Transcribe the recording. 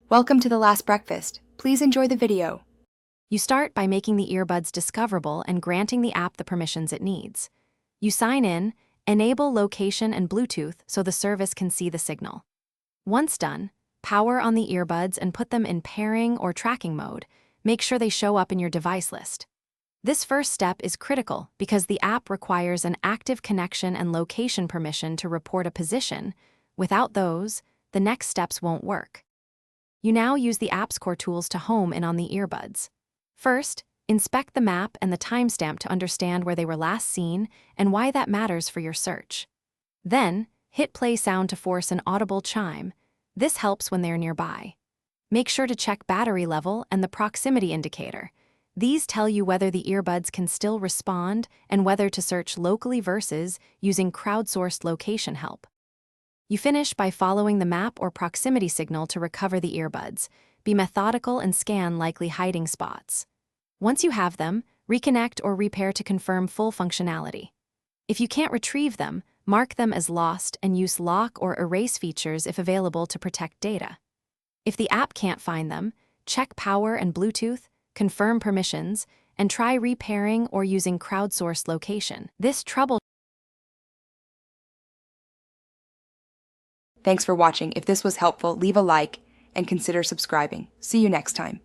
Welcome to The Last Breakfast. Please enjoy the video. You start by making the earbuds discoverable and granting the app the permissions it needs. You sign in, enable location and Bluetooth so the service can see the signal. Once done, power on the earbuds and put them in pairing or tracking mode. Make sure they show up in your device list. This first step is critical because the app requires an active connection and location permission to report a position. Without those, the next steps won't work. You now use the app's core tools to home in on the earbuds. First, inspect the map and the timestamp to understand where they were last seen and why that matters for your search. Then, hit play sound to force an audible chime. This helps when they're nearby. Make sure to check battery level and the proximity indicator. These tell you whether the earbuds can still respond and whether to search locally versus using crowdsourced location help. You finish by following the map or proximity signal to recover the earbuds. Be methodical and scan likely hiding spots. Once you have them, reconnect or repair to confirm full functionality. If you can't retrieve them, mark them as lost and use lock or erase features if available to protect data. If the app can't find them, check power and Bluetooth, confirm permissions, and try repairing or using crowdsourced location. Thanks for watching. If this was helpful, leave a like and consider subscribing. See you next time.